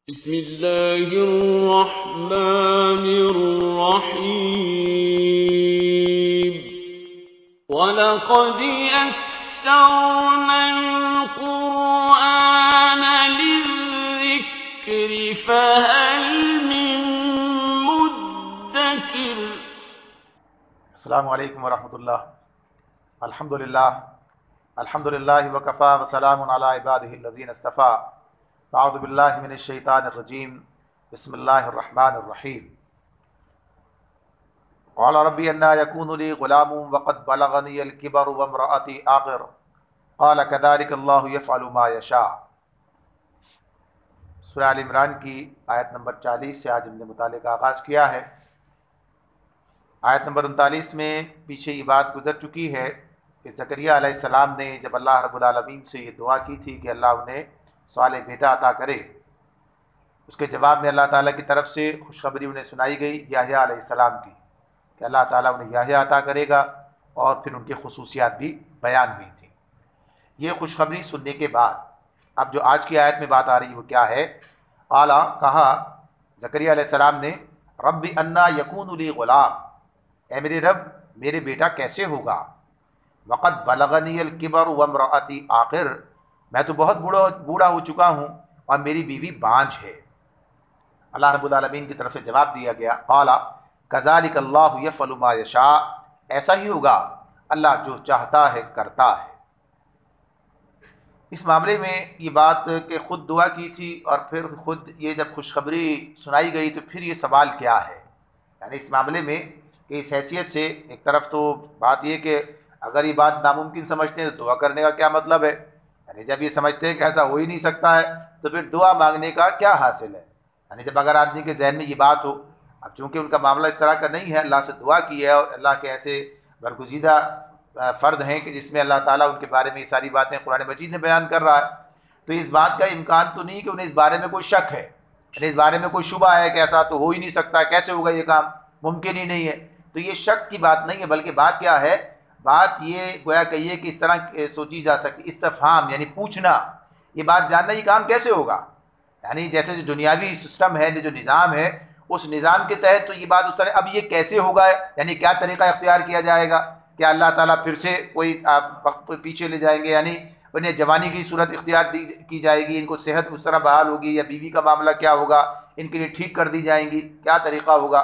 بسم اللہ الرحمن الرحیم وَلَقَدْ يَسَّرْنَا الْقُرْآنَ لِلذِّكْرِ فَهَلْ مِن مُّدَّكِرٍ۔ السلام علیکم ورحمۃ اللہ۔ الحمدللہ وکفیٰ وسلام علی عبادہ الذین اصطفیٰ۔ اعوذ باللہ من الشیطان الرجیم، بسم اللہ الرحمن الرحیم۔ قال ربی انا یکون لی غلام وقد بلغنی الکبر وامرأتی عاقر قال کذلک اللہ یفعل ما یشاء۔ سورہ آل عمران کی آیت نمبر 40 سے آج ہم نے مطالعے کا آغاز کیا ہے۔ آیت نمبر 39 میں پیچھے یہ بات گزر چکی ہے کہ زکریہ علیہ السلام نے جب اللہ رب العالمین سے یہ دعا کی تھی کہ اللہ انہیں صالح بیٹا عطا کرے، اس کے جواب میں اللہ تعالیٰ کی طرف سے خوشخبری انہیں سنائی گئی یحییٰ علیہ السلام کی کہ اللہ تعالیٰ انہیں یحییٰ عطا کرے گا، اور پھر ان کی خصوصیات بھی بیان ہوئی تھیں۔ یہ خوشخبری سننے کے بعد اب جو آج کی آیت میں بات آ رہی ہے وہ کیا ہے؟ اعلیٰ کہا زکریہ علیہ السلام نے رب انا یکون لی غلام، اے میرے رب میرے بیٹا کیسے ہوگا؟ وقد بلغنی الکبر وامرأتی عاقر، میں تو بہت بوڑھا ہو چکا ہوں اور میری بیوی بانجھ ہے۔ اللہ رب العالمین کی طرف سے جواب دیا گیا قال کذالک اللہ یفعل ما یشاء، ایسا ہی ہوگا، اللہ جو چاہتا ہے کرتا ہے۔ اس معاملے میں یہ بات کہ خود دعا کی تھی اور پھر خود یہ جب خوشخبری سنائی گئی تو پھر یہ سوال کیا ہے؟ یعنی اس معاملے میں کہ اس حیثیت سے ایک طرف تو بات یہ کہ اگر یہ بات ناممکن سمجھتے ہیں تو دعا کرنے کا کیا مطلب ہے؟ یعنی جب یہ سمجھتے ہیں کہ ایسا ہو ہی نہیں سکتا ہے تو پھر دعا مانگنے کا کیا حاصل ہے؟ یعنی جب اگر آدمی کے ذہن میں یہ بات ہو، اب چونکہ ان کا معاملہ اس طرح کا نہیں ہے، اللہ سے دعا کی ہے اور اللہ کے ایسے برگزیدہ فرد ہیں کہ جس میں اللہ تعالیٰ ان کے بارے میں یہ ساری باتیں قرآن مجید میں بیان کر رہا ہے، تو اس بات کا امکان تو نہیں کہ انہیں اس بارے میں کوئی شک ہے، یعنی اس بارے میں کوئی شبہ ہے کہ ایسا تو ہو ہی نہیں سکتا، کیسے ہوگا یہ کام، ممکن ہی نہیں ہے۔ تو یہ شک کی بات نہیں ہے، بلکہ بات کیا ہے؟ بات یہ گویا کہ یہ کہ اس طرح سوچی جا سکتی، استفہام یعنی پوچھنا، یہ بات جاننا یہ کام کیسے ہوگا؟ یعنی جیسے جو دنیاوی سسٹم ہے، جو نظام ہے، اس نظام کے تحت تو یہ بات اس طرح اب یہ کیسے ہوگا، یعنی کیا طریقہ اختیار کیا جائے گا؟ کیا اللہ تعالیٰ پھر سے کوئی وقت پیچھے لے جائیں گے، یعنی انہیں جوانی کی صورت اختیار کی جائے گی، ان کو صحت اس طرح بحال ہوگی، یا بیوی کا معاملہ کیا ہوگا، ان کے لیے ٹھیک کر دی جائیں گی، کیا طریقہ ہوگا؟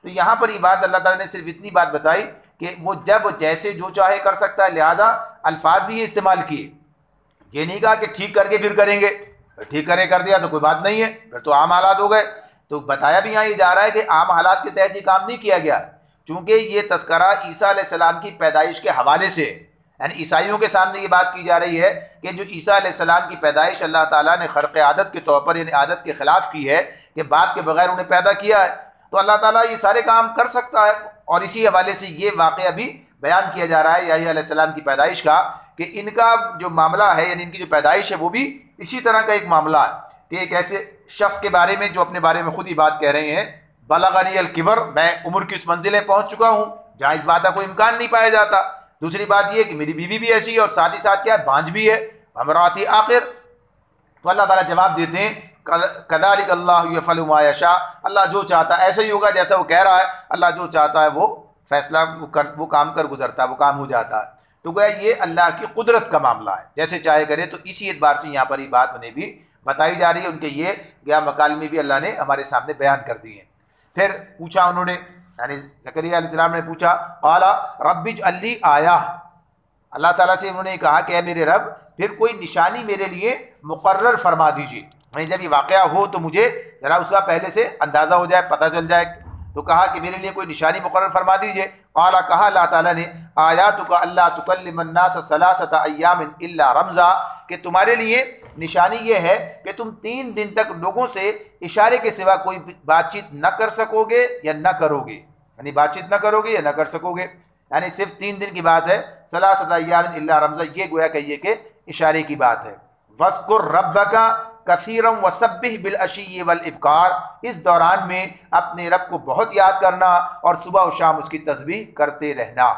تو یہاں پر یہ بات اللہ تعالیٰ نے صرف اتنی بات بتائی کہ وہ جب جیسے جو چاہے کر سکتا ہے، لہٰذا الفاظ بھی یہ استعمال کیے، یہ نہیں کہا کہ ٹھیک کر کے پھر کریں گے، ٹھیک کر دیا تو کوئی بات نہیں ہے، پھر تو عام حالات ہو گئے۔ تو بتایا بھی یہاں یہ جا رہا ہے کہ عام حالات کے تحت یہ کام نہیں کیا گیا، چونکہ یہ تذکرہ عیسیٰ علیہ السلام کی پیدائش کے حوالے سے، یعنی عیسائیوں کے سامنے یہ بات کی جا رہی ہے کہ جو عیسیٰ علیہ السلام کی پیدائش اللہ تعالیٰ نے خرق عادت کے طور پر یعنی عادت کے خلاف کی ہے کہ باپ کے بغیر انہیں پیدا کیا ہے، تو اللہ تعالیٰ یہ سارے کام کر سکتا ہے، اور اسی حوالے سے یہ واقعہ بھی بیان کیا جا رہا ہے یحییٰ علیہ السلام کی پیدائش کا، کہ ان کا جو معاملہ ہے یعنی ان کی جو پیدائش ہے وہ بھی اسی طرح کا ایک معاملہ ہے کہ ایک ایسے شخص کے بارے میں جو اپنے بارے میں خود ہی بات کہہ رہے ہیں، بلغنی الکبر، میں عمر کی اس منزل میں پہنچ چکا ہوں جہاں اس بات کا کوئی امکان نہیں پایا جاتا۔ دوسری بات یہ کہ میری بیوی بھی ایسی ہے اور ساتھ ہی ساتھ کیا ہے، بانجھ بھی ہے، امراتی آخر۔ تو اللہ تعالیٰ جواب دیتے ہیں کذالک اللہ یفعل ما یشاء، اللہ جو چاہتا ہے ایسا ہی ہوگا جیسا وہ کہہ رہا ہے، اللہ جو چاہتا ہے وہ فیصلہ وہ کام کر گزرتا ہے، وہ کام ہو جاتا ہے۔ تو گویا یہ اللہ کی قدرت کا معاملہ ہے، جیسے چاہے کرے۔ تو اسی اعتبار سے یہاں پر یہ بات انہیں بھی بتائی جا رہی ہے، ان کے یہ گیا مکالمے بھی اللہ نے ہمارے سامنے بیان کر دی ہیں۔ پھر پوچھا انہوں نے، یعنی زکریا علیہ السلام نے پوچھا قال رب اجعل لی آیہ، اللہ تعالیٰ سے انہوں نے کہا کہ اے میرے رب پھر کوئی نشانی میرے لیے مقرر فرما دیجیے، یعنی جب یہ واقعہ ہو تو مجھے ذرا اس کا پہلے سے اندازہ ہو جائے، پتہ چل جائے۔ تو کہا کہ میرے لیے کوئی نشانی مقرر فرما دیجیے۔ قال کہا اللہ تعالیٰ نے آیاتک اللہ تکلم الناس ثلاثۃ ایام الا رمزا، کہ تمہارے لیے نشانی یہ ہے کہ تم 3 دن تک لوگوں سے اشارے کے سوا کوئی بات چیت نہ کر سکو گے یا نہ کرو گے، یعنی بات چیت نہ کرو گے یا نہ کر سکو گے، یعنی صرف 3 دن کی بات ہے، ثلاثۃ ایام الا رمزا، یہ گویا کہیے کہ اشارے کی بات ہے۔ وَاذْكُرْ رَبَّكَ کثیرا وسبح بالعشی والابکار، اس دوران میں اپنے رب کو بہت یاد کرنا اور صبح و شام اس کی تسبیح کرتے رہنا۔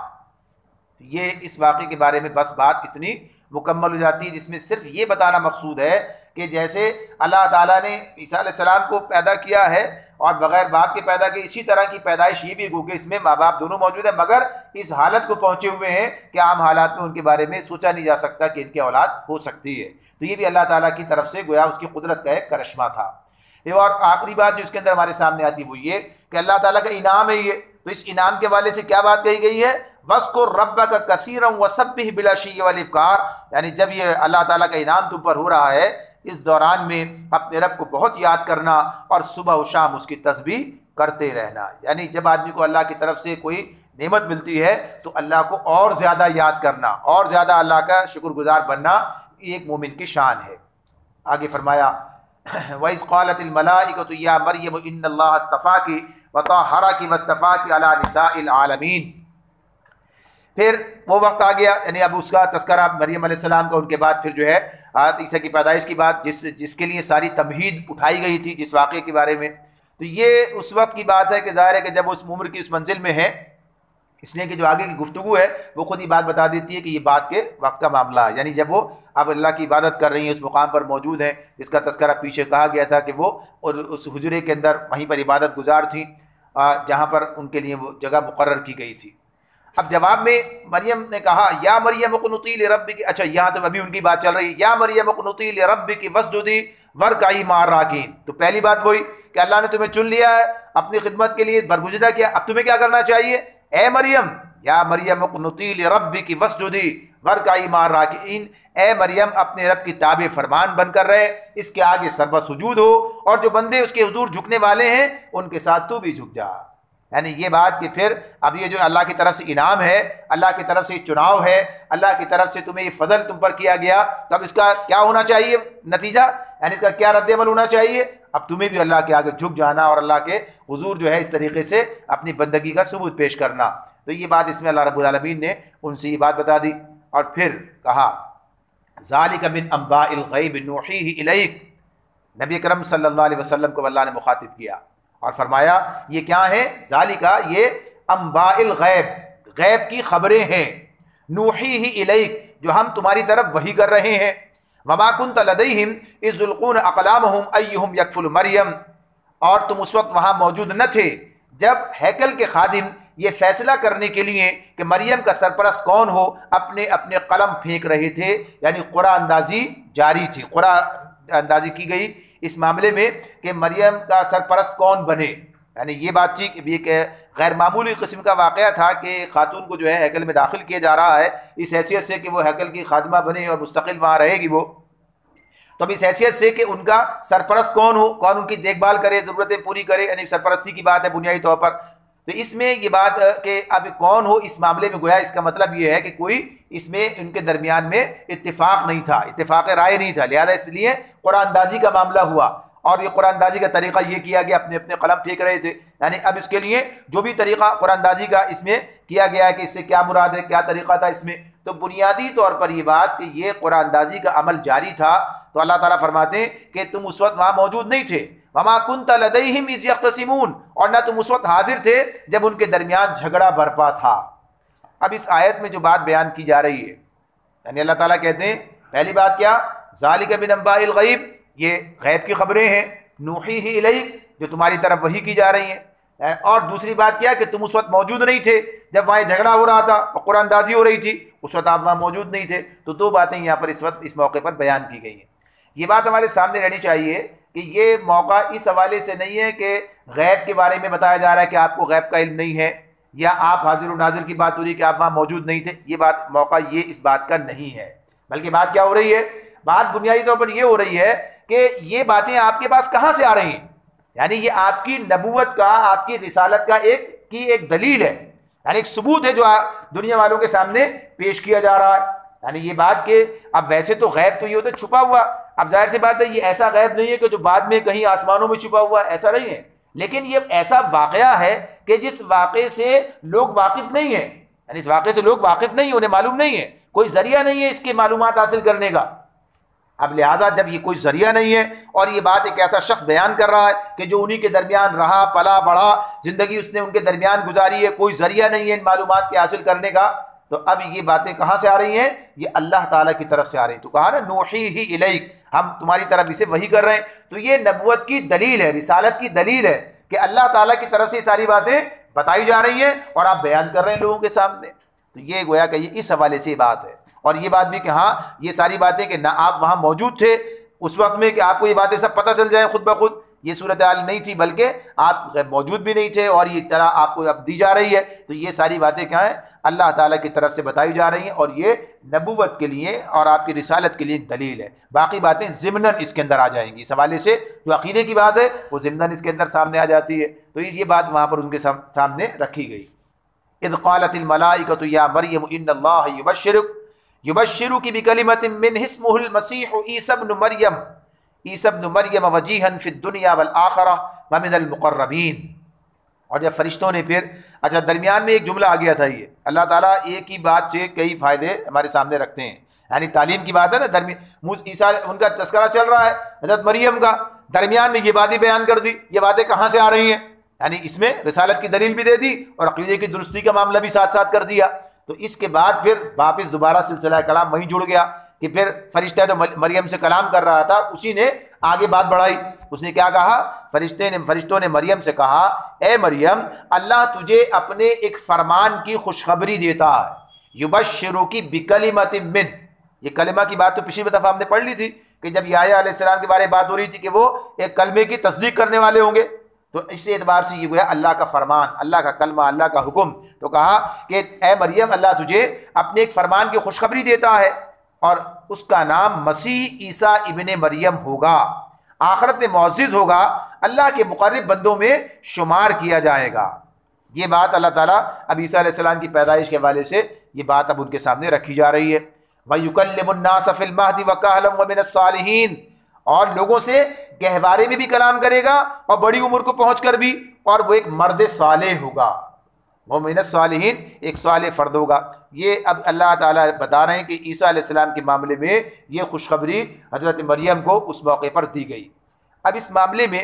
یہ اس واقعے کے بارے میں بس بات اتنی مکمل ہو جاتی ہے جس میں صرف یہ بتانا مقصود ہے کہ جیسے اللہ تعالیٰ نے عیسیٰ علیہ السلام کو پیدا کیا ہے اور بغیر باپ کے پیدا کیا، اسی طرح کی پیدائش یہ بھی ہو کہ اس میں ماں باپ دونوں موجود ہیں، مگر اس حالت کو پہنچے ہوئے ہیں کہ عام حالات میں ان کے بارے میں سوچا نہیں جا سکتا کہ ان کی اولاد ہو سکتی ہے۔ تو یہ بھی اللہ تعالیٰ کی طرف سے گویا اس کی قدرت کا ایک کرشمہ تھا۔ اور آخری بات جو اس کے اندر ہمارے سامنے آتی وہ یہ کہ اللہ تعالیٰ کا انعام ہے یہ، تو اس انعام کے والے سے کیا بات کہی گئی ہے؟ وَاذْكُرْ رَبَّكَ كَثِيرًا وَسَبِّحْ بِالْعَشِيِّ وَالْإِبْكَارِ، یعنی جب یہ اللہ تعالیٰ کا انعام تم پر ہو رہا ہے اس دوران میں اپنے رب کو بہت یاد کرنا اور صبح و شام اس کی تسبیح کرتے رہنا۔ یعنی جب آدمی کو اللہ کی طرف سے کوئی نعمت ملتی ہے تو اللہ کو اور زیادہ یاد کرنا اور زیادہ اللہ کا شکر گزار بننا، یہ ایک مومن کی شان ہے۔ آگے فرمایا وَإِذْ قَالَتِ الْمَلَائِكَةُ يَا مَرْيَمُ إِنَّ اللَّهَ اصْطَفَاكِ وَطَهَّرَكِ وَاصْطَفَاكِ عَلَى نِسَاءِ الْعَالَمِينَ۔ پھر وہ وقت آ گیا، یعنی اب اس کا تذکرہ مریم علیہ السلام کا، ان کے بعد پھر جو ہے عیسیٰ کی پیدائش کی بات جس کے لیے ساری تمہید اٹھائی گئی تھی جس واقعے کے بارے میں، تو یہ اس وقت کی بات ہے کہ ظاہر ہے کہ جب اس عمر کی اس منزل میں ہے، اس لیے کہ جو آگے کی گفتگو ہے وہ خود ہی بات بتا دیتی ہے کہ یہ بات کے وقت کا معاملہ ہے، یعنی جب وہ اب اللہ کی عبادت کر رہی ہیں، اس مقام پر موجود ہیں جس کا تذکرہ پیچھے کہا گیا تھا کہ وہ اور اس حجرے کے اندر وہیں پر عبادت گزار تھیں جہاں پر ان کے لیے وہ جگہ مقرر کی گئی تھی۔ اب جواب میں مریم نے کہا یا مریم اقنتی لربک، اچھا یہاں تو ابھی ان کی بات چل رہی ہے، یا مریم اقنتی لربک واسجدی وارکعی مع الراکعین، تو پہلی بات وہی کہ اللہ نے تمہیں چن لیا ہے اپنی خدمت کے لیے، برگزیدہ کیا، اب تمہیں کیا کرنا چاہیے؟ اے مریم، یا مریم اقنتی لربک واسجدی وارکعی مع الراکعین، اے مریم اپنے رب کی تابع فرمان بن کر رہے، اس کے آگے سربہ سجود ہو، اور جو بندے اس کے حضور جھکنے والے ہیں ان کے ساتھ تو بھی جھک جا۔ یعنی یہ بات کہ پھر اب یہ جو اللہ کی طرف سے انعام ہے، اللہ کی طرف سے چناؤ ہے، اللہ کی طرف سے تمہیں یہ فضل تم پر کیا گیا، تو اب اس کا کیا ہونا چاہیے نتیجہ، یعنی اس کا کیا رد عمل ہونا چاہیے؟ اب تمہیں بھی اللہ کے آگے جھک جانا اور اللہ کے حضور جو ہے اس طریقے سے اپنی بندگی کا ثبوت پیش کرنا۔ تو یہ بات اس میں اللہ رب العالمین نے ان سے یہ بات بتا دی، اور پھر کہا ذالک من انباء الغیب نوحیہ الیک، نبی اکرم صلی اللہ علیہ وسلم کو اللہ نے مخاطب کیا اور فرمایا یہ کیا ہے؟ ذالکہ، یہ انباء الغیب، غیب کی خبریں ہیں، نوحیہ الیک، جو ہم تمہاری طرف وحی کر رہے ہیں، وما کنت لدیہم اذ یلقون اقلامہم ایہم یکفل مریم، اور تم اس وقت وہاں موجود نہ تھے جب ہیکل کے خادم یہ فیصلہ کرنے کے لیے کہ مریم کا سرپرست کون ہو اپنے اپنے قلم پھینک رہے تھے، یعنی قرعہ اندازی جاری تھی، قرعہ اندازی کی گئی اس معاملے میں کہ مریم کا سرپرست کون بنے، یعنی یہ بات تھی کہ ایک غیر معمولی قسم کا واقعہ تھا کہ خاتون کو جو ہے ہیکل میں داخل کیا جا رہا ہے اس حیثیت سے کہ وہ ہیکل کی خادمہ بنے اور مستقل وہاں رہے گی وہ، تو اب اس حیثیت سے کہ ان کا سرپرست کون ہو، کون ان کی دیکھ بھال کرے، ضرورتیں پوری کرے، یعنی سرپرستی کی بات ہے بنیادی طور پر۔ تو اس میں یہ بات کہ اب کون ہو اس معاملے میں گویا اس کا مطلب یہ ہے کہ کوئی اس میں ان کے درمیان میں اتفاق نہیں تھا، اتفاق رائے نہیں تھا، لہذا اس لیے قرآن اندازی کا معاملہ ہوا، اور یہ قرآن اندازی کا طریقہ یہ کیا گیا، اپنے اپنے قلم پھینک رہے تھے، یعنی اب اس کے لیے جو بھی طریقہ قرآن اندازی کا اس میں کیا گیا ہے کہ اس سے کیا مراد ہے، کیا طریقہ تھا اس میں، تو بنیادی طور پر یہ بات کہ یہ قرآن اندازی کا عمل جاری تھا، تو اللہ تعالیٰ فرماتے ہیں کہ تم اس وقت وہاں موجود نہیں تھے، وما کنت لدیہم اذ یختصمون، اور نہ تم اس وقت حاضر تھے جب ان کے درمیان جھگڑا برپا تھا۔ اب اس آیت میں جو بات بیان کی جا رہی ہے، یعنی اللہ تعالیٰ کہتے ہیں پہلی بات کیا؟ ذالک من انباء الغیب، یہ غیب کی خبریں ہیں، نوحیہ الیک، جو تمہاری طرف وحی کی جا رہی ہیں، اور دوسری بات کیا کہ تم اس وقت موجود نہیں تھے جب وہاں جھگڑا ہو رہا تھا اور قرآن اندازی ہو رہی تھی، اس وقت آپ وہاں موجود نہیں تھے۔ تو دو باتیں یہاں پر اس وقت اس موقع پر بیان کی گئی ہیں۔ یہ بات ہمارے سامنے رہنی چاہیے کہ یہ موقع اس حوالے سے نہیں ہے کہ غیب کے بارے میں بتایا جا رہا ہے کہ آپ کو غیب کا علم نہیں ہے، یا آپ حاضر و ناظر کی بات ہو رہی ہے کہ آپ وہاں موجود نہیں تھے، یہ بات موقع یہ اس بات کا نہیں ہے، بلکہ بات کیا ہو رہی ہے؟ بات بنیادی طور پر یہ ہو رہی ہے کہ یہ باتیں آپ کے پاس کہاں سے آ رہی ہیں، یعنی یہ آپ کی نبوت کا، آپ کی رسالت کا ایک دلیل ہے، یعنی ایک ثبوت ہے جو دنیا والوں کے سامنے پیش کیا جا رہا ہے۔ یعنی یہ بات کہ اب ویسے تو غیب تو یہ ہوتا ہے چھپا ہوا، اب ظاہر سی بات ہے یہ ایسا غیب نہیں ہے کہ جو بعد میں کہیں آسمانوں میں چھپا ہوا ہے، ایسا نہیں ہے، لیکن یہ ایسا واقعہ ہے کہ جس واقعے سے لوگ واقف نہیں ہیں، یعنی اس واقعے سے لوگ واقف نہیں ہیں، انہیں معلوم نہیں ہے، کوئی ذریعہ نہیں ہے اس کی معلومات حاصل کرنے کا۔ اب لہٰذا جب یہ کوئی ذریعہ نہیں ہے اور یہ بات ایک ایسا شخص بیان کر رہا ہے کہ جو انہی کے درمیان رہا، پلا بڑھا، زندگی اس نے ان کے درمیان گزاری ہے، کوئی ذریعہ نہیں ہے ان معلومات کے حاصل کرنے کا، تو اب یہ باتیں کہاں سے آ رہی ہیں؟ یہ اللہ تعالیٰ کی طرف سے آ رہی ہیں۔ تو کہا نا نوحیہ الیک، ہم تمہاری طرف اسے وحی کر رہے ہیں۔ تو یہ نبوت کی دلیل ہے، رسالت کی دلیل ہے کہ اللہ تعالیٰ کی طرف سے یہ ساری باتیں بتائی جا رہی ہیں اور آپ بیان کر رہے ہیں لوگوں کے سامنے۔ تو یہ گویا کہ یہ اس حوالے سے یہ بات ہے، اور یہ بات بھی کہ ہاں یہ ساری باتیں کہ نہ آپ وہاں موجود تھے اس وقت میں کہ آپ کو یہ باتیں سب پتہ چل جائیں خود بخود، یہ صورتحال نہیں تھی، بلکہ آپ موجود بھی نہیں تھے اور یہ اطلاع آپ کو اب دی جا رہی ہے۔ تو یہ ساری باتیں کیا ہیں؟ اللہ تعالیٰ کی طرف سے بتائی جا رہی ہیں، اور یہ نبوت کے لیے اور آپ کی رسالت کے لیے دلیل ہے۔ باقی باتیں ضمناً اس کے اندر آ جائیں گی، اس حوالے سے جو عقیدے کی بات ہے وہ ضمناً اس کے اندر سامنے آ جاتی ہے۔ تو یہ بات وہاں پر ان کے سامنے رکھی گئی۔ اذ قالت الملائکۃ یا مریم ان اللہ یبشرک بکلمۃ منہ اسمہ المسیح عیسی ابن مریم وجیہا فی الدنیا والآخرہ ومن المقربین۔ اور جب فرشتوں نے پھر درمیان میں ایک جملہ آ گیا تھا، یہ اللہ تعالیٰ ایک ہی بات سے کئی فائدے ہمارے سامنے رکھتے ہیں، یعنی تعلیم کی بات ہے نا، عیسیٰ ان کا تذکرہ چل رہا ہے حضرت مریم کا، درمیان میں یہ باتیں بیان کر دی، یہ باتیں کہاں سے آ رہی ہیں، یعنی اس میں رسالت کی دلیل بھی دے دی اور عقیدے کی درستی کا معاملہ بھی ساتھ ساتھ کر دیا۔ تو اس کے بعد پھر واپس دوبارہ سلسلہ کلام وہیں جڑ گیا کہ پھر فرشتہ جو مریم سے کلام کر رہا تھا اسی نے آگے بات بڑھائی۔ اس نے کیا کہا؟ فرشتوں نے مریم سے کہا اے مریم اللہ تجھے اپنے ایک فرمان کی خوشخبری دیتا ہے، یبشرکی بکلمۃ من۔ یہ کلمہ کی بات تو پچھلی دفعہ ہم نے پڑھ لی تھی کہ جب یحییٰ علیہ السلام کے بارے میں بات ہو رہی تھی کہ وہ ایک کلمے کی تصدیق کرنے والے ہوں گے، تو اس اعتبار سے یہ گویا اللہ کا فرمان، اللہ کا کلمہ، اللہ کا حکم۔ تو کہا کہ اے مریم اللہ تجھے اپنے ایک فرمان کی خوشخبری دیتا ہے اور اس کا نام مسیح عیسیٰ ابن مریم ہوگا، آخرت میں معزز ہوگا، اللہ کے مقرب بندوں میں شمار کیا جائے گا۔ یہ بات اللہ تعالیٰ اب عیسیٰ علیہ السلام کی پیدائش کے حوالے سے یہ بات اب ان کے سامنے رکھی جا رہی ہے۔ وَيُكَلِّمُ النَّاسَ فِي الْمَهْدِ وَكَهْلًا وَمِنَ الصَّالِحِينَ، اور لوگوں سے گہوارے میں بھی کلام کرے گا اور بڑی عمر کو پہنچ کر بھی، اور وہ ایک مرد صالح ہوگا، وہ من الصالحین، ایک صالح فرد ہوگا۔ یہ اب اللہ تعالیٰ بتا رہے ہیں کہ عیسیٰ علیہ السلام کے معاملے میں یہ خوشخبری حضرت مریم کو اس موقع پر دی گئی۔ اب اس معاملے میں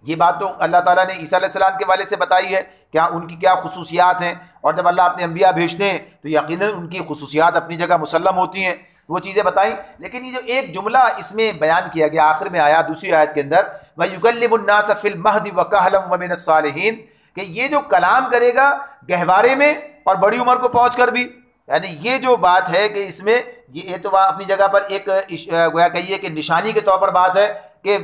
یہ بات تو اللہ تعالیٰ نے عیسیٰ علیہ السلام کے والے سے بتائی ہے، کیا ان کی کیا خصوصیات ہیں، اور جب اللہ اپنے انبیاء بھیجتے ہیں تو یقیناً ان کی خصوصیات اپنی جگہ مسلم ہوتی ہیں، وہ چیزیں بتائیں۔ لیکن یہ جو ایک جملہ اس میں بیان کیا گیا آخر میں آیا دوسری آیت کے اندر، وَيُكَلِّمُ النَّاسَ فِي الْمَهْدِ وَكَهْلًا وَمِنَ الصَّالِحِينَ، کہ یہ جو کلام کرے گا گہوارے میں اور بڑی عمر کو پہنچ کر بھی، یعنی یہ جو بات ہے کہ اس میں یہ تو اپنی جگہ پر ایک گویا کہیے کہ نشانی کے طور پر بات ہے کہ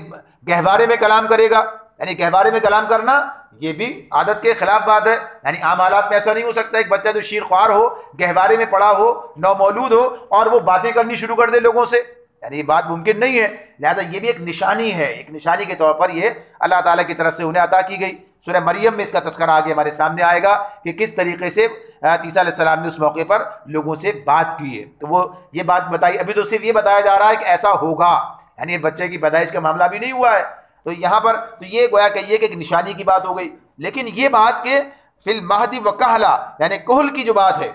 گہوارے میں کلام کرے گا، یعنی گہوارے میں کلام کرنا یہ بھی عادت کے خلاف بات ہے، یعنی عام حالات میں ایسا نہیں ہو سکتا ایک بچہ جو شیر خوار ہو، گہوارے میں پڑا ہو، نومولود ہو اور وہ باتیں کرنی شروع کر دے لوگوں سے، یعنی یہ بات ممکن نہیں ہے۔ لہذا یہ بھی ایک نشانی ہے، ایک نشانی کے طور پر یہ اللہ تعالیٰ کی طرف سے انہیں عطا کی گئی۔ سورہ مریم میں اس کا تذکرہ آگے ہمارے سامنے آئے گا کہ کس طریقے سے عیسیٰ علیہ السلام نے اس موقع پر لوگوں سے بات کی ہے، تو وہ یہ بات بتائی۔ ابھی تو صرف یہ بتایا جا رہا ہے کہ ایسا ہوگا، یعنی بچے کی پیدائش کا معاملہ بھی نہیں ہوا ہے، تو یہاں پر تو یہ گویا کہیے کہ ایک نشانی کی بات ہو گئی۔ لیکن یہ بات کہ فی المہدی وکہلا، یعنی کہل کی جو بات ہے،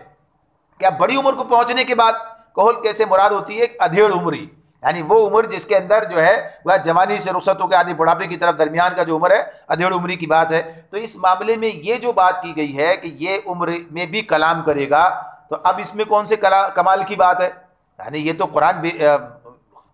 کیا بڑی عمر کو پہنچنے کے بعد، کہل کیسے مراد ہوتی ہے؟ ادھیڑ عمری، یعنی وہ عمر جس کے اندر جو ہے وہ جوانی سے رخصت ہو کے آدھی بڑھاپے کی طرف درمیان کا جو عمر ہے، ادھیڑ عمری کی بات ہے۔ تو اس معاملے میں یہ جو بات کی گئی ہے کہ یہ عمر میں بھی کلام کرے گا، تو اب اس میں کون سے کمال کی بات ہے؟ یعنی یہ تو قرآن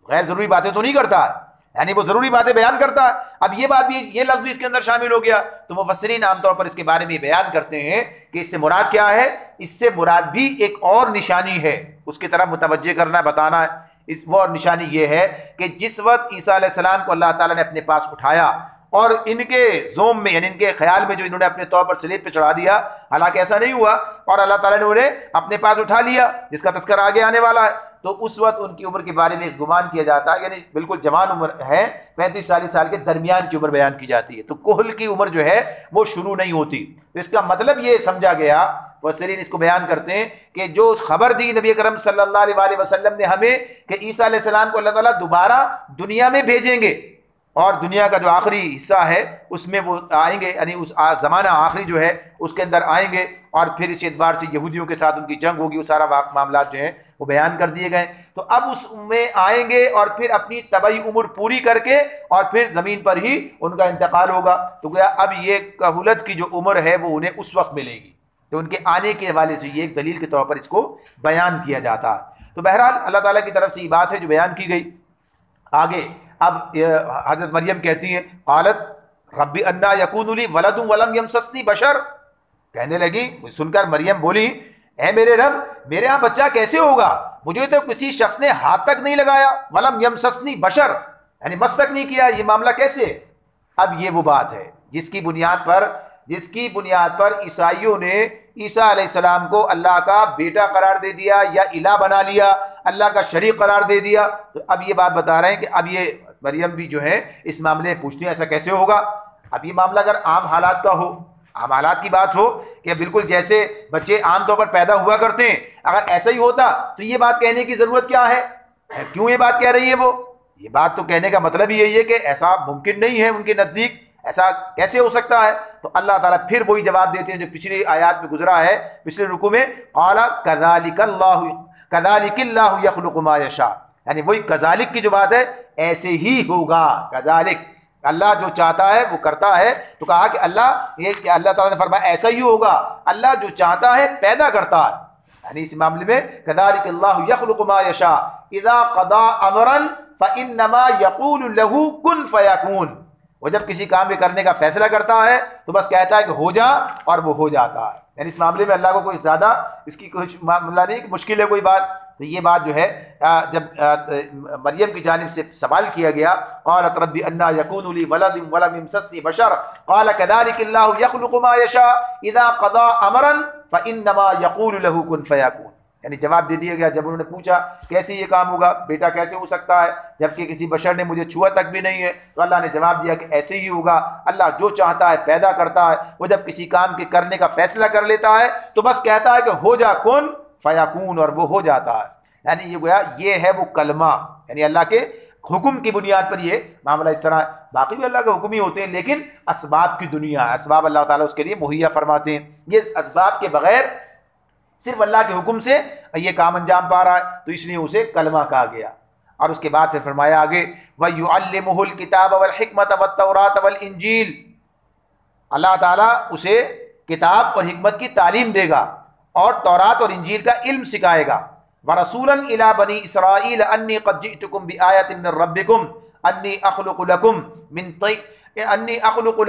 غیر ضروری باتیں تو نہیں کرتا ہے، یعنی وہ ضروری باتیں بیان کرتا ہے۔ اب یہ بات بھی، یہ لفظ بھی اس کے اندر شامل ہو گیا، تو مفسرین عام طور پر اس کے بارے میں بیان کرتے ہیں کہ اس سے مراد کیا ہے؟ اس سے مراد بھی ایک اور نشانی ہے، اس کی طرف متوجہ کرنا، بتانا ہے۔ وہ اور نشانی یہ ہے کہ جس وقت عیسیٰ علیہ السلام کو اللہ تعالیٰ نے اپنے پاس اٹھایا اور ان کے زوم میں، یعنی ان کے خیال میں جو انہوں نے اپنے طور پر سلیب پہ چڑھا دیا، حالانکہ ایسا نہیں ہوا، اور اللہ تعالیٰ نے انہیں اپنے پاس اٹھا لیا، جس کا تذکرہ آگے آنے والا ہے، تو اس وقت ان کی عمر کے بارے میں گمان کیا جاتا ہے، یعنی بالکل جوان عمر ہے، 35-40 سال کے درمیان کی عمر بیان کی جاتی ہے، تو کہل کی عمر جو ہے وہ شروع نہیں ہوتی۔ تو اس کا مطلب یہ سمجھا گیا، مفسرین اس کو بیان کرتے ہیں کہ جو خبر دی نبی کرم صلی اللہ علیہ وآلہ وسلم نے ہمیں کہ عیسیٰ علیہ السلام کو اللہ تعالیٰ دوبارہ دنیا میں بھیجیں گے اور دنیا کا جو آخری حصہ ہے اس میں وہ آئیں گے، یعنی اس زمانہ آخری جو ہے اس کے اندر آئیں گے، اور پھر اس اعتبار سے یہودیوں کے ساتھ ان کی جنگ ہوگی، وہ سارا معاملات جو ہیں وہ بیان کر دیے گئے۔ تو اب اس میں آئیں گے اور پھر اپنی طبعی عمر پوری کر کے اور پھر زمین پر ہی ان کا انتقال ہوگا، تو گویا اب یہ کہولت کی جو عمر ہے وہ انہیں اس وقت ملے گی، تو ان کے آنے کے حوالے سے یہ ایک دلیل کے طور پر اس کو بیان کیا جاتا ہے۔ تو بہرحال اللہ تعالیٰ کی طرف سے یہ بات ہے جو بیان کی گئی۔ آگے اب حضرت مریم کہتی ہیں قالت رب انا یکون لی ولد ولم یمسسنی بشر، کہنے لگی سن کر مریم بولی اے میرے رب میرے ہاں بچہ کیسے ہوگا، مجھے تو کسی شخص نے ہاتھ تک نہیں لگایا، ولم یمسسنی بشر یعنی مس تک نہیں کیا، یہ معاملہ کیسے؟ اب یہ وہ بات ہے جس کی بنیاد پر عیسائیوں نے عیسیٰ علیہ السلام کو اللہ کا بیٹا قرار دے دیا یا الہ بنا لیا، اللہ کا شریک قرار دے دیا۔ تو اب یہ بات بتا رہے ہیں کہ اب یہ مریم بھی جو ہے اس معاملے میں پوچھتی ہیں ایسا کیسے ہوگا۔ اب یہ معاملہ اگر عام حالات کا ہو، عام حالات کی بات ہو کہ بالکل جیسے بچے عام طور پر پیدا ہوا کرتے ہیں، اگر ایسا ہی ہوتا تو یہ بات کہنے کی ضرورت کیا ہے؟ کیوں یہ بات کہہ رہی ہے وہ؟ یہ بات تو کہنے کا مطلب یہی ہے کہ ایسا ممکن نہیں ہے ان کے نزدیک، ایسا کیسے ہو سکتا ہے؟ تو اللہ تعالیٰ پھر وہی جواب دیتے ہیں جو پچھلی آیات میں گزرا ہے، پچھلے رکوع میں قال کذالک اللہ یخلق ما یشاء، یعنی وہی کذالک کی جو بات ہے ایسے ہی ہوگا، کذالک اللہ جو چاہتا ہے وہ کرتا ہے۔ تو کہا کہ اللہ تعالیٰ نے فرمایا ایسا ہی ہوگا، اللہ جو چاہتا ہے پیدا کرتا ہے، یعنی اس معاملے میں کذالک اللہ یخلق ما یشاء اذا قضى امرا فانما یقول له کن فیکون، وہ جب کسی کام کے کرنے کا فیصلہ کرتا ہے تو بس کہتا ہے کہ ہو جا اور وہ ہو جاتا ہے، یعنی اس معاملے میں اللہ کو کوئی زیادہ اس کی کچھ معاملہ نہیں کہ مشکل ہے کوئی بات۔ تو یہ بات جو ہے جب مریم کی جانب سے سوال کیا گیا قالت رب انا یکون لی ولد ولم یمسسنی بشر قال کذلک اللہ یخلق ما یشاء اذا قضى امرا فانما یقول له کن فیکون، یعنی جواب دے دیا گیا جب انہوں نے پوچھا کیسے یہ کام ہوگا، بیٹا کیسے ہو سکتا ہے جبکہ کسی بشر نے مجھے چھوا تک بھی نہیں ہے، تو اللہ نے جواب دیا کہ ایسے ہی ہوگا، اللہ جو چاہتا ہے پیدا کرتا ہے، وہ جب کسی کام کے کرنے کا فیصلہ کر لیتا ہے تو بس کہتا ہے کہ ہو جا کن فیکون اور وہ ہو جاتا ہے۔ یعنی یہ گویا یہ ہے وہ کلمہ، یعنی اللہ کے حکم کی بنیاد پر یہ معاملہ اس طرح، باقی بھی اللہ کے حکم ہی ہوتے ہیں لیکن اسباب کی دنیا، اسباب اللہ تعالیٰ اس کے لیے مہیا فرماتے ہیں، یہ اسباب کے بغیر صرف اللہ کے حکم سے یہ کام انجام پا رہا ہے، تو اس لیے اسے کلمہ کہا گیا۔ اور اس کے بعد پھر فرمایا آگے وَيُعَلِّمُهُ الْكِتَابَ وَالْحِكْمَةَ وَالتَّوْرَاةَ وَالْإِنْجِيلَ، اللہ تعالیٰ اسے کتاب اور حکمت کی تعلیم دے گا اور تورات اور انجیل کا علم سکھائے گا۔ وَرَسُولًا إِلَىٰ بَنِي إِسْرَائِيلَ أَنِّي قَدْ جِئْتُكُم بِآيَةٍ مِّن رَّبِّكُمْ أَنِّي أَخْلُقُ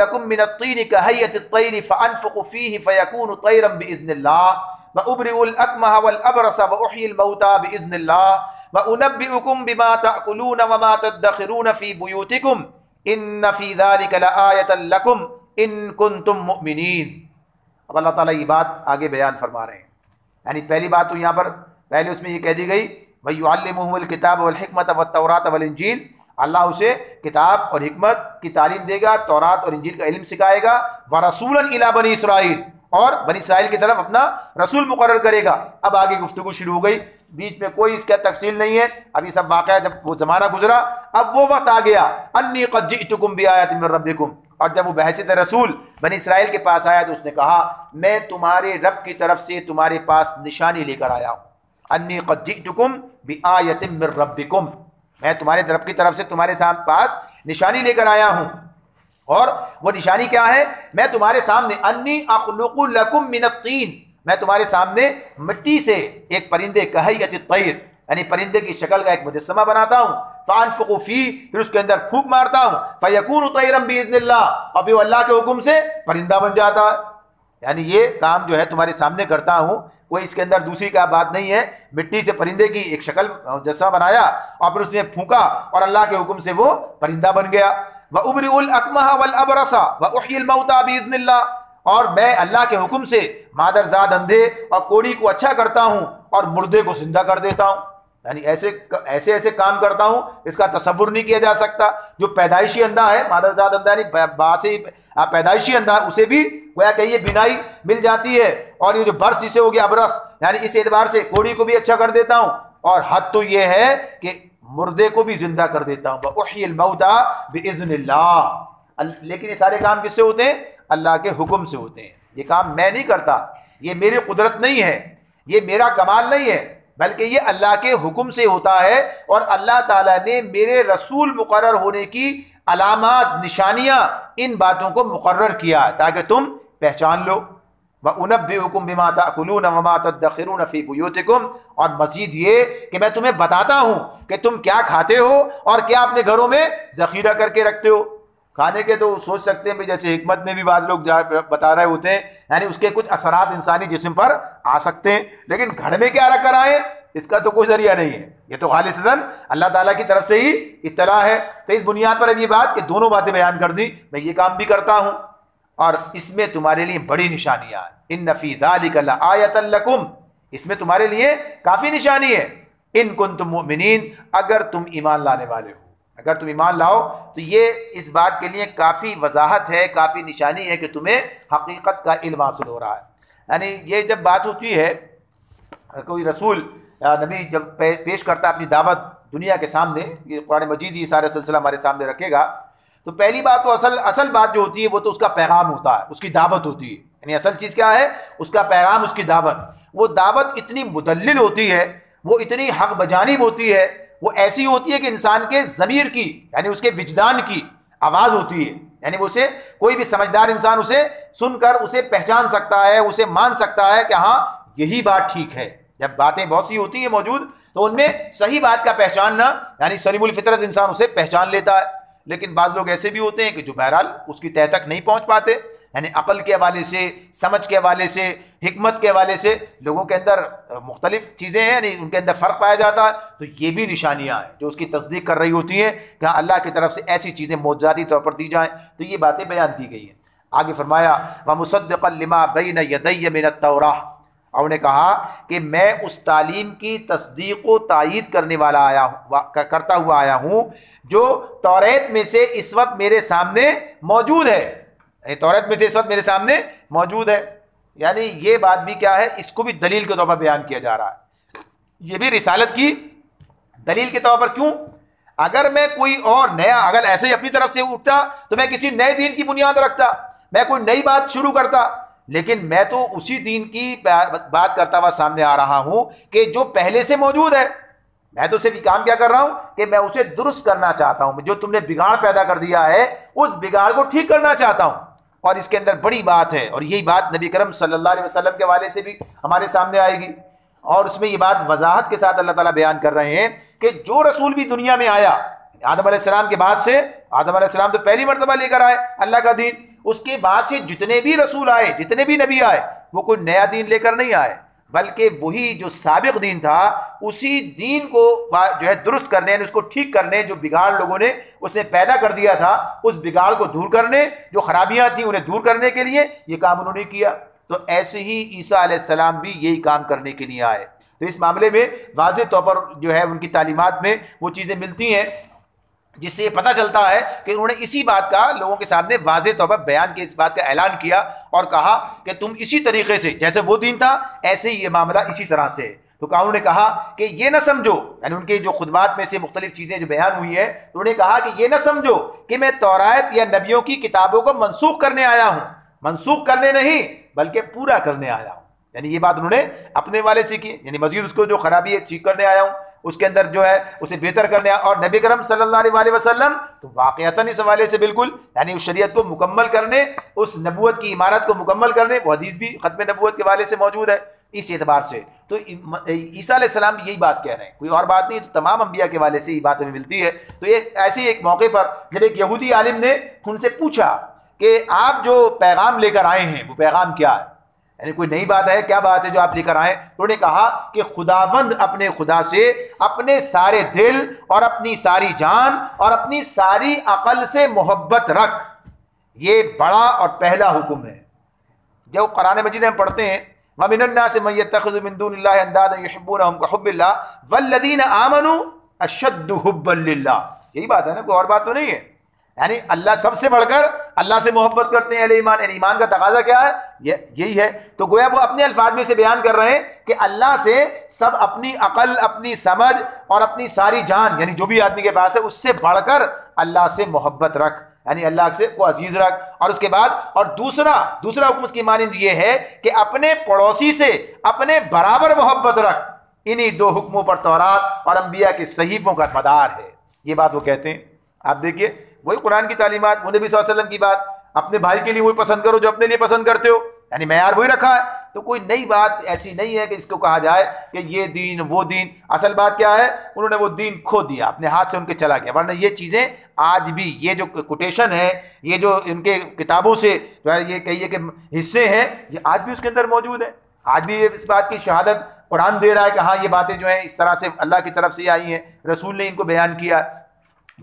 لَكُم مِّنَ الطِّينِ كَهَيْئَةِ الطَّيْرِ فَأَنفُخُ فِيهِ فَيَكُونُ طَيْرًا بِإِذْنِ اللَّهِ وَأُبْرِئُ الْأَكْمَهَ وَالْأَبْرَصَ وَأُحْيِي الْمَوْتَىٰ بِإِذْنِ اللَّهِ وَأُنَبِّئُكُم بِمَا تَأْكُلُونَ وَمَا تَدَّخِرُونَ فِي بُيُوتِكُمْ إِنَّ فِي ذَلِكَ لَآيَةً لَّكُمْ إِن كُنتُم مُّؤْمِنِينَ۔ اب اللہ تعالیٰ یہ بات آگے بیان فرما رہے ہیں، یعنی پہلی بات تو یہاں پر پہلے اس میں یہ کہہ دی گئی وَيُعَلِّمُهُ الْكِتَابَ وَالْحِكْمَةَ وَالتَّوْرَاةَ وَالْإِنْجِيلَ، اللہ اسے کتاب اور حکمت کی تعلیم دے گا، تورات اور انجیل کا علم سکھائے گا۔ وَرَسُولًا إِلَىٰ بَنِي إِسْرَائِيلَ، اور بنی اسرائیل کی طرف اپنا رسول مقرر کرے گا۔ اب آگے گفتگو شروع ہو گئی، بیچ میں کوئی اس کا تفصیل نہیں ہے، اب یہ سب واقعہ جب وہ زمانہ گزرا اب وہ وقت آ گیا انی قد جئتکم بآیۃ من ربکم، اور جب وہ بحیثیت رسول بنی اسرائیل کے پاس آیا تو اس نے کہا میں تمہارے رب کی طرف سے تمہارے پاس نشانی لے کر آیا ہوں، انی قد جئتکم بآیۃ من ربکم، میں تمہارے رب کی طرف سے تمہارے پاس نشانی لے کر آیا ہوں، اور وہ نشانی کیا ہے؟ میں تمہارے سامنے انی اخلق لکم من الطین، میں تمہارے سامنے مٹی سے ایک پرندے کہیۃ الطیر یعنی پرندے کی شکل کا ایک مجسمہ بناتا ہوں، فانفخ فیہ، پھر اس کے اندر پھونک مارتا ہوں، فیکون طیرا باذن اللہ، اور پھر اللہ کے حکم سے پرندہ بن جاتا ہے۔ یعنی یہ کام جو ہے تمہارے سامنے کرتا ہوں، کوئی اس کے اندر دوسری کا بات نہیں ہے، مٹی سے پرندے کی ایک شکل مجسمہ بنایا اور پھر اس نے پھونکا اور اللہ کے حکم سے وہ پرندہ بن گیا۔ وَأُبْرِئُ الْأَكْمَهَ وَالْأَبْرَصَ وَأُحْيِي الْمَوْتَىٰ بِإِذْنِ اللَّهِ، اور میں اللہ کے حکم سے مادرزاد اندھے اور کوڑی کو اچھا کرتا ہوں اور مردے کو زندہ کر دیتا ہوں، یعنی ایسے کام کرتا ہوں اس کا تصور نہیں کیا جا سکتا۔ جو پیدائشی اندھا ہے، مادرزاد اندھا یعنی پیدائشی اندھا، اسے بھی گویا کہ یہ بینائی مل جاتی ہے، اور یہ جو برس اسے ہو گیا ابرس، یعنی اس اعتبار سے کوڑی کو بھی اچھا کر دیتا ہوں، اور حد تو یہ ہے کہ مردے کو بھی زندہ کر دیتا ہوں، وَأُحْيِي الْمَوْتَىٰ بِإِذْنِ اللَّهِ۔ لیکن یہ سارے کام کس سے ہوتے ہیں؟ اللہ کے حکم سے ہوتے ہیں، یہ کام میں نہیں کرتا، یہ میری قدرت نہیں ہے، یہ میرا کمال نہیں ہے، بلکہ یہ اللہ کے حکم سے ہوتا ہے، اور اللہ تعالیٰ نے میرے رسول مقرر ہونے کی علامات، نشانیاں، ان باتوں کو مقرر کیا ہے تاکہ تم پہچان لو۔ وَأُنَبِّئُكُم بِمَا تَأْكُلُونَ وَمَا تَدَّخِرُونَ فِي بُيُوتِكُم، اور مزید یہ کہ میں تمہیں بتاتا ہوں کہ تم کیا کھاتے ہو اور کیا اپنے گھروں میں ذخیرہ کر کے رکھتے ہو۔ کھانے کے تو سوچ سکتے ہیں بھی، جیسے حکمت میں بھی بعض لوگ بتا رہے ہوتے ہیں، یعنی اس کے کچھ اثرات انسانی جسم پر آ سکتے ہیں، لیکن گھر میں کیا رکھ کر آئیں اس کا تو کوئی ذریعہ نہیں ہے، یہ تو خالصتاً اللہ تعالیٰ کی طرف سے ہی اطلاع ہے۔ تو اس بنیاد پر اب یہ بات کہ دونوں باتیں بیان کر دی، میں یہ کام بھی کرتا ہوں اور اس میں تمہارے لیے بڑی نشانیاں ہیں۔ ان فی ذلک لآیۃ لکم، اس میں تمہارے لیے کافی نشانی ہے۔ ان کنتم مؤمنین، اگر تم ایمان لانے والے ہو، اگر تم ایمان لاؤ تو یہ اس بات کے لیے کافی وضاحت ہے، کافی نشانی ہے کہ تمہیں حقیقت کا علم حاصل ہو رہا ہے۔ یعنی یہ جب بات ہوتی ہے، کوئی رسول یا نبی جب پیش کرتا ہے اپنی دعوت دنیا کے سامنے، یہ قرآن مجید یہ سارا سلسلہ ہمارے سامنے رکھے گا، تو پہلی بات تو اصل بات جو ہوتی ہے وہ تو اس کا پیغام ہوتا ہے، اس کی دعوت ہوتی ہے۔ یعنی اصل چیز کیا ہے؟ اس کا پیغام، اس کی دعوت۔ وہ دعوت اتنی مدلل ہوتی ہے، وہ اتنی حق بجانب ہوتی ہے، وہ ایسی ہوتی ہے کہ انسان کے ضمیر کی، یعنی اس کے وجدان کی آواز ہوتی ہے، یعنی اسے کوئی بھی سمجھدار انسان اسے سن کر اسے پہچان سکتا ہے، اسے مان سکتا ہے کہ ہاں یہی بات ٹھیک ہے۔ جب باتیں بہت سی ہوتی ہیں موجود تو ان میں صحیح بات کا پہچاننا، یعنی سلیم الفطرت انسان اسے پہچان لیتا ہے۔ لیکن بعض لوگ ایسے بھی ہوتے ہیں کہ جو بہرحال اس کی تہہ تک نہیں پہنچ پاتے، یعنی عقل کے حوالے سے، سمجھ کے حوالے سے، حکمت کے حوالے سے لوگوں کے اندر مختلف چیزیں ہیں، یعنی ان کے اندر فرق پایا جاتا ہے۔ تو یہ بھی نشانیاں ہیں جو اس کی تصدیق کر رہی ہوتی ہیں کہ اللہ کی طرف سے ایسی چیزیں معجزاتی طور پر دی جائیں، تو یہ باتیں بیان کی گئی ہیں۔ آگے فرمایا وَمُصَدِّقًا لِمَا بَيْنَ يَدَيَّ مِنَ التَّوْرَاةِ، اور انہوں نے کہا کہ میں اس تعلیم کی تصدیق و تائید کرنے والا کرتا ہوا آیا ہوں جو توریت میں سے اس وقت میرے سامنے موجود ہے، یعنی توریت میں سے اس وقت میرے سامنے موجود ہے۔ یعنی یہ بات بھی کیا ہے؟ اس کو بھی دلیل کے طور پر بیان کیا جا رہا ہے، یہ بھی رسالت کی دلیل کے طور پر۔ کیوں؟ اگر میں کوئی اور نیا، اگر ایسے ہی اپنی طرف سے اٹھتا تو میں کسی نئے دین کی بنیاد رکھتا، میں کوئی نئی بات شروع کرتا، لیکن میں تو اسی دین کی بات کرتا ہوا سامنے آ رہا ہوں کہ جو پہلے سے موجود ہے۔ میں تو صرف کام کیا کر رہا ہوں کہ میں اسے درست کرنا چاہتا ہوں، جو تم نے بگاڑ پیدا کر دیا ہے اس بگاڑ کو ٹھیک کرنا چاہتا ہوں۔ اور اس کے اندر بڑی بات ہے، اور یہی بات نبی کرم صلی اللہ علیہ وسلم کے حوالے سے بھی ہمارے سامنے آئے گی، اور اس میں یہ بات وضاحت کے ساتھ اللہ تعالیٰ بیان کر رہے ہیں کہ جو رسول بھی دنیا میں آیا آدم علیہ السلام کے بعد سے، آدم علیہ السلام تو پہلی مرتبہ لے کر آئے اللہ کا دین، اس کے بعد سے جتنے بھی رسول آئے، جتنے بھی نبی آئے، وہ کوئی نیا دین لے کر نہیں آئے، بلکہ وہی جو سابق دین تھا اسی دین کو جو ہے درست کرنے، اس کو ٹھیک کرنے، جو بگاڑ لوگوں نے اسے پیدا کر دیا تھا اس بگاڑ کو دور کرنے، جو خرابیاں تھیں انہیں دور کرنے کے لیے یہ کام انہوں نے کیا۔ تو ایسے ہی عیسیٰ علیہ السلام بھی یہی کام کرنے کے لیے آئے۔ تو اس معاملے میں واضح طور پر جو ہے ان کی تعلیمات میں وہ چیزیں ملتی ہیں جس سے یہ پتہ چلتا ہے کہ انہوں نے اسی بات کا لوگوں کے سامنے واضح طور پر بیان کیا، اس بات کا اعلان کیا اور کہا کہ تم اسی طریقے سے، جیسے وہ دین تھا ایسے ہی یہ معاملہ اسی طرح سے۔ تو انہوں نے کہا کہ یہ نہ سمجھو، یعنی ان کے جو خطبات میں سے مختلف چیزیں جو بیان ہوئی ہیں، انہوں نے کہا کہ یہ نہ سمجھو کہ میں توریت یا نبیوں کی کتابوں کو منسوخ کرنے آیا ہوں، منسوخ کرنے نہیں بلکہ پورا کرنے آیا ہوں۔ یعنی یہ بات انہوں نے اپنے والے سے کی، یعنی مزید اس کو جو خرابی ہے ٹھیک کرنے آیا ہوں، اس کے اندر جو ہے اسے بہتر کرنے۔ اور نبی کرم صلی اللہ علیہ وسلم تو واقعتاً اس حوالے سے بالکل، یعنی اس شریعت کو مکمل کرنے، اس نبوت کی عمارت کو مکمل کرنے، وہ حدیث بھی ختم نبوت کے حوالے سے موجود ہے۔ اس اعتبار سے تو عیسیٰ علیہ السلام بھی یہی بات کہہ رہے ہیں، کوئی اور بات نہیں، تو تمام انبیاء کے حوالے سے یہ بات ہمیں ملتی ہے۔ تو یہ ایسے ایک موقع پر جب ایک یہودی عالم نے ان سے پوچھا کہ آپ جو پیغام لے کر آئے ہیں وہ پیغام کیا ہے، یعنی کوئی نئی بات ہے، کیا بات ہے جو آپ لے کر آئے؟ انہوں نے کہا کہ خداوند اپنے خدا سے اپنے سارے دل اور اپنی ساری جان اور اپنی ساری عقل سے محبت رکھ، یہ بڑا اور پہلا حکم ہے۔ جو قرآن مجید میں پڑھتے ہیں وَمِنَ النَّاسِ مَن يَتَّخِذُ مِن دُونِ اللَّهِ أَندَادًا يُحِبُّونَهُمْ كَحُبِّ اللَّهِ وَالَّذِينَ آمَنُوا أَشَدُّ حُبًّا لِلَّهِ، یہی بات ہے نا، کوئی اور بات تو نہیں ہے۔ یعنی اللہ سب سے بڑھ کر اللہ سے محبت کرتے ہیں اہل ایمان، یعنی ایمان کا تقاضا کیا ہے؟ یہی ہے۔ تو گویا وہ اپنے الفاظ میں سے بیان کر رہے ہیں کہ اللہ سے سب اپنی عقل، اپنی سمجھ اور اپنی ساری جان، یعنی جو بھی آدمی کے پاس ہے اس سے بڑھ کر اللہ سے محبت رکھ، یعنی اللہ سے کو عزیز رکھ۔ اور اس کے بعد اور دوسرا حکم اس کی مانند یہ ہے کہ اپنے پڑوسی سے اپنے برابر محبت رکھ۔ انہی دو حکموں پر تورات اور انبیاء کے صحیفوں کا مدار ہے، یہ بات وہ کہتے ہیں۔ آپ دیکھیے وہی قرآن کی تعلیمات، وہ نبی صلی اللہ علیہ وسلم کی بات، اپنے بھائی کے لیے وہی پسند کرو جو اپنے لیے پسند کرتے ہو، یعنی معیار وہی رکھا ہے. تو کوئی نئی بات ایسی نہیں ہے کہ اس کو کہا جائے کہ یہ دین وہ دین. اصل بات کیا ہے, انہوں نے وہ دین کھو دیا, اپنے ہاتھ سے ان کے چلا گیا. ورنہ یہ چیزیں آج بھی, یہ جو کوٹیشن ہے, یہ جو ان کے کتابوں سے جو ہے یہ کہیے کہ حصے ہیں, یہ آج بھی اس کے اندر موجود ہے. آج بھی اس بات کی شہادت قرآن دے رہا ہے کہ ہاں یہ باتیں جو ہیں اس طرح سے اللہ کی طرف سے آئی ہیں, رسول نے ان کو بیان کیا.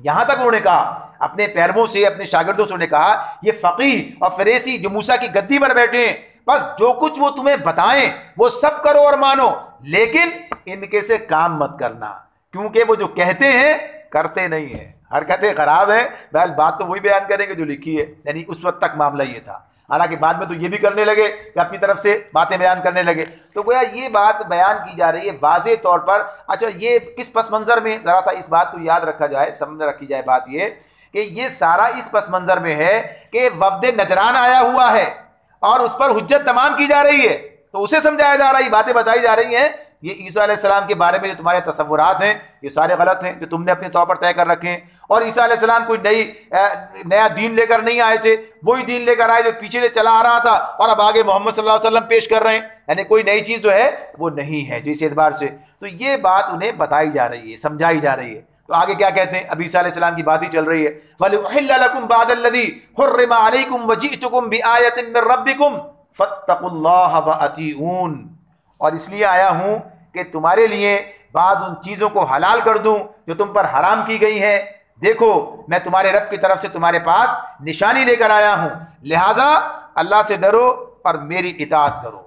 یہاں تک انہوں نے کہا اپنے پیرووں سے, اپنے شاگردوں سے, انہوں نے کہا یہ فقیہ اور فریسی جو موسیٰ کی گدی پر بیٹھے ہیں, بس جو کچھ وہ تمہیں بتائیں وہ سب کرو اور مانو, لیکن ان کے سے کام مت کرنا, کیونکہ وہ جو کہتے ہیں کرتے نہیں ہیں, حرکتیں خراب ہیں. بہرحال بات تو وہی بیان کریں گے جو لکھی ہے. یعنی اس وقت تک معاملہ یہ تھا. حالانکہ بعد میں تو یہ بھی کرنے لگے کہ اپنی طرف سے باتیں بیان کرنے لگے. تو گویا یہ بات بیان کی جا رہی ہے واضح طور پر. اچھا یہ کس پس منظر میں, ذرا سا اس بات کو یاد رکھا جائے, سامنے رکھی جائے بات یہ کہ یہ سارا اس پس منظر میں ہے کہ وفد نجران آیا ہوا ہے اور اس پر حجت تمام کی جا رہی ہے. تو اسے سمجھایا جا رہا ہے, یہ باتیں بتائی جا رہی ہیں, یہ عیسیٰ علیہ السلام کے بارے میں جو تمہارے تصورات ہیں یہ سارے غلط ہیں, جو تم نے اپنے طور پر طے کر رکھے ہیں. اور عیسیٰ علیہ السلام کوئی نیا دین لے کر نہیں آئے تھے, وہی دین لے کر آئے جو پیچھے سے چلا آ رہا تھا, اور اب آگے محمد صلی اللہ علیہ وسلم پیش کر رہے ہیں. یعنی کوئی نئی چیز جو ہے وہ نہیں ہے جو اس اعتبار سے. تو یہ بات انہیں بتائی جا رہی ہے, سمجھائی جا رہی ہے. تو آگے کیا کہتے ہیں, اب عیسیٰ علیہ السلام کی بات ہی چل رہی ہے. وَلِأُحِلَّ لَكُمْ بَعْدَ الَّذِي حُرِّمَ عَلَيْكُمْ وَجِئْتُكُمْ بِآيَةٍ مِّن رَّبِّكُمْ فَاتَّقُوا اللَّهَ وَأَطِيعُونِ. اور اس لیے آیا ہوں کہ تمہارے لیے بعض ان چیزوں کو حلال کر دوں جو تم پر حرام کی گئی ہیں. دیکھو میں تمہارے رب کی طرف سے تمہارے پاس نشانی لے کر آیا ہوں, لہٰذا اللہ سے ڈرو اور میری اطاعت کرو.